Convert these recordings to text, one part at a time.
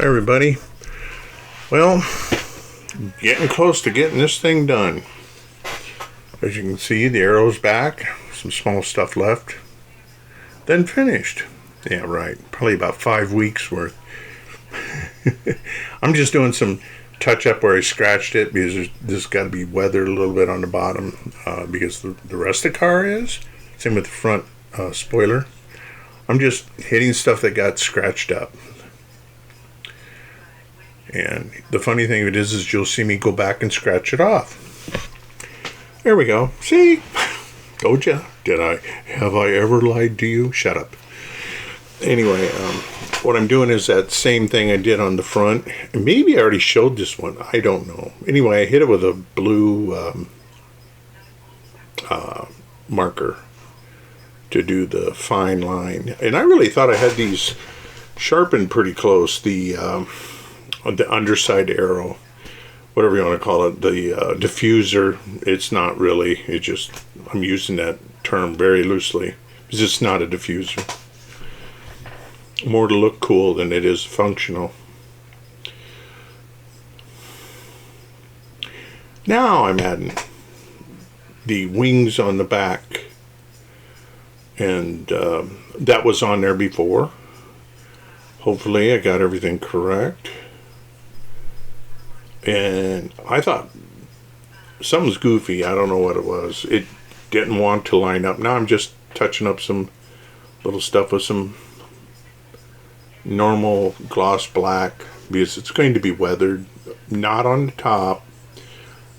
Hi everybody. Well, getting close to getting this thing done. As you can see, the arrow's back, some small stuff left, then finished. Yeah, right, probably about 5 weeks worth. I'm just doing some touch up where I scratched it because this got to be weathered a little bit on the bottom because the rest of the car is. Same with the front spoiler. I'm just hitting stuff that got scratched up. And the funny thing of it is you'll see me go back and scratch it off. There we go. See? Told ya. Have I ever lied to you? Shut up. Anyway, what I'm doing is that same thing I did on the front. Maybe I already showed this one. I don't know. Anyway, I hit it with a blue marker to do the fine line. And I really thought I had these sharpened pretty close. The underside arrow, whatever you want to call it, the diffuser. It's not really. It just, I'm using that term very loosely because it's not a diffuser. More to look cool than it is functional. Now I'm adding the wings on the back, and that was on there before. Hopefully I got everything correct. And I thought something's goofy. I don't know what it was. It didn't want to line up. Now I'm just touching up some little stuff with some normal gloss black because it's going to be weathered, not on the top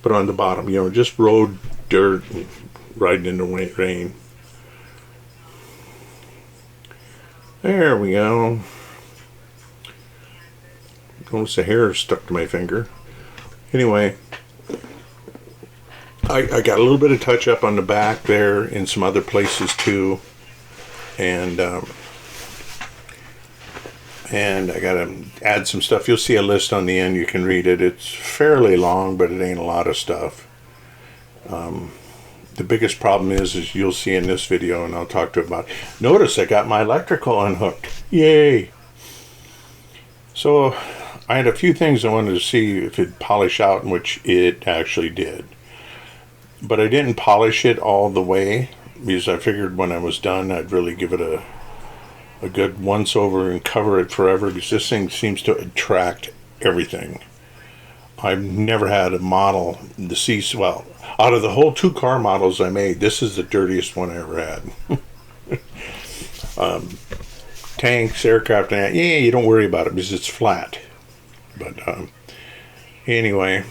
but on the bottom, you know, just road dirt riding in the rain. There we go. Almost the hair stuck to my finger. Anyway, I got a little bit of touch up on the back there in some other places too, and I gotta add some stuff. You'll see a list on the end. You can read it. It's fairly long, but it ain't a lot of stuff. The biggest problem is you'll see in this video, and I'll talk to you about. Notice I got my electrical unhooked. Yay! So I had a few things I wanted to see if it'd polish out, which it actually did. But I didn't polish it all the way because I figured when I was done I'd really give it a good once over and cover it forever because this thing seems to attract everything. I've never had a model, the C2, well, out of the whole 2 car models I made, this is the dirtiest one I ever had. Tanks, aircraft, yeah, you don't worry about it because it's flat. But anyway,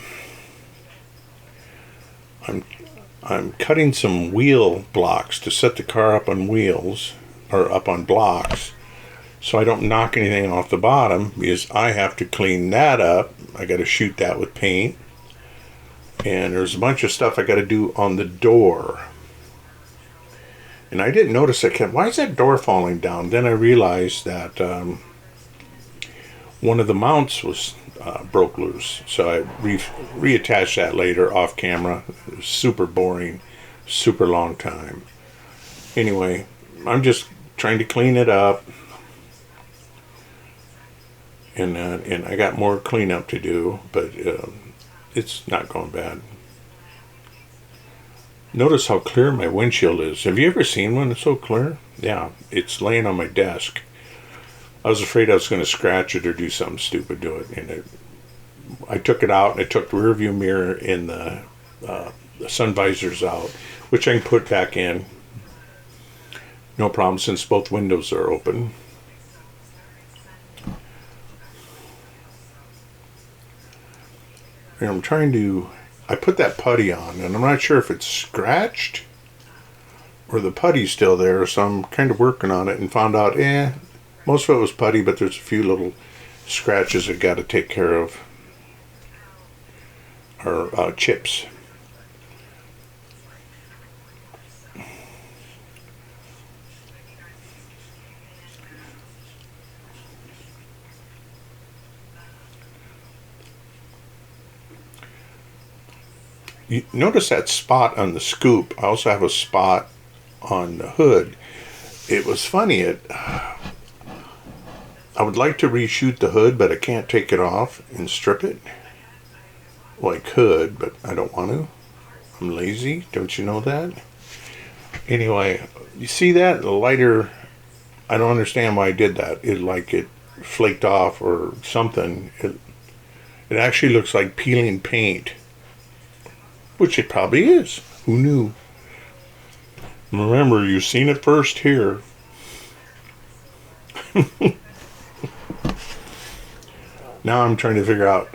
I'm cutting some wheel blocks to set the car up on wheels or up on blocks, so I don't knock anything off the bottom because I have to clean that up. I got to shoot that with paint, and there's a bunch of stuff I got to do on the door. And I didn't notice why is that door falling down? Then I realized that one of the mounts was broke loose, so I reattached that later off camera. It was super boring, super long time. Anyway, I'm just trying to clean it up, and I got more cleanup to do, but it's not going bad. Notice how clear my windshield is. Have you ever seen one that's so clear? Yeah, it's laying on my desk. I was afraid I was going to scratch it or do something stupid to it, and I took it out, and I took the rear view mirror and the sun visors out, which I can put back in. No problem since both windows are open. And I put that putty on, and I'm not sure if it's scratched or the putty's still there, so I'm kind of working on it and found out, most of it was putty, but there's a few little scratches I got to take care of, or chips. You notice that spot on the scoop. I also have a spot on the hood. It was funny. I would like to reshoot the hood, but I can't take it off and strip it. Well, I could, but I don't want to. I'm lazy. Don't you know that? Anyway, you see that? The lighter, I don't understand why I did that. It flaked off or something. It actually looks like peeling paint, which it probably is. Who knew? Remember, you've seen it first here. Now I'm trying to figure out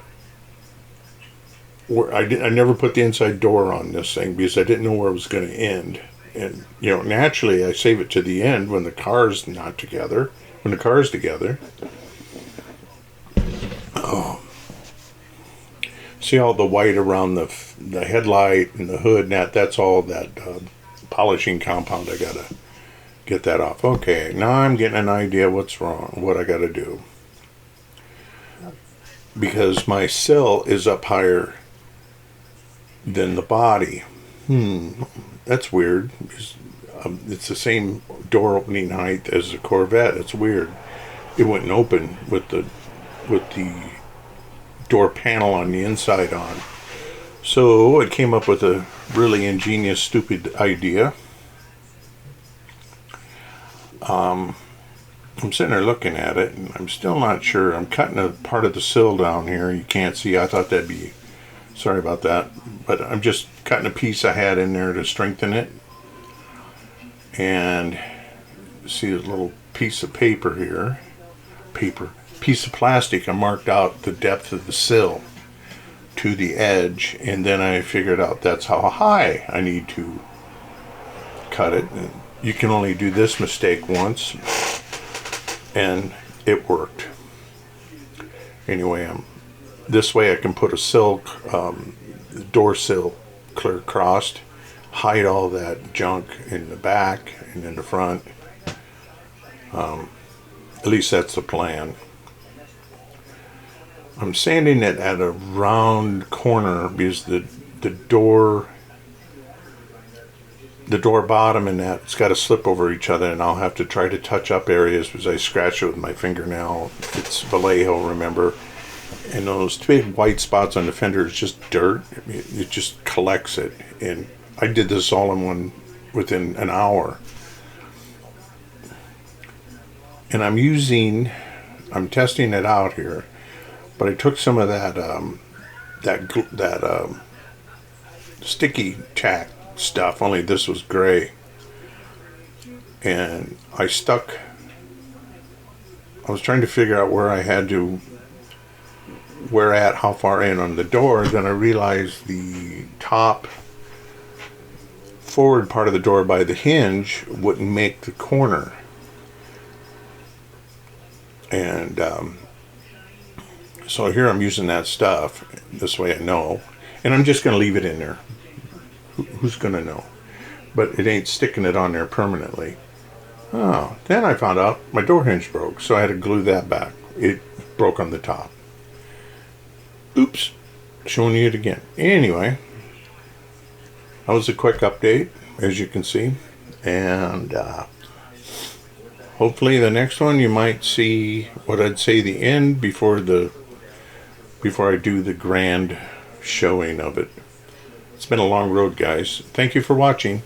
where I never put the inside door on this thing because I didn't know where it was going to end. And, you know, naturally I save it to the end when the car's not together. When the car's together. Oh. See all the white around the headlight and the hood, and that's all that polishing compound. I gotta get that off. Okay, now I'm getting an idea what's wrong, what I gotta do. Because my sill is up higher than the body. That's weird. It's the same door opening height as the Corvette. It's weird. It wouldn't open with the door panel on the inside on. So I came up with a really ingenious, stupid idea. I'm sitting there looking at it, and I'm still not sure. I'm cutting a part of the sill down here. You can't see. I thought that'd be... Sorry about that. But I'm just cutting a piece I had in there to strengthen it. And see a little piece of paper here. Piece of plastic. I marked out the depth of the sill to the edge, and then I figured out that's how high I need to cut it. And you can only do this mistake once, and it worked. Anyway, this way I can put a sill, door sill clear across, hide all that junk in the back and in the front. At least that's the plan. I'm sanding it at a round corner because the door bottom and that, it's got to slip over each other, and I'll have to try to touch up areas because I scratch it with my fingernail. It's Vallejo, remember? And those big white spots on the fender is just dirt. It just collects it. And I did this all within an hour. And I'm testing it out here. But I took some of that sticky tack stuff, only this was gray, and I was trying to figure out how far in on the door. Then I realized the top forward part of the door by the hinge wouldn't make the corner, and so here I'm using that stuff. This way I know. And I'm just going to leave it in there. Who's going to know? But it ain't sticking it on there permanently. Oh, then I found out my door hinge broke. So I had to glue that back. It broke on the top. Oops. Showing you it again. Anyway. That was a quick update, as you can see. And hopefully the next one you might see what I'd say the end before I do the grand showing of it. It's been a long road, guys. Thank you for watching.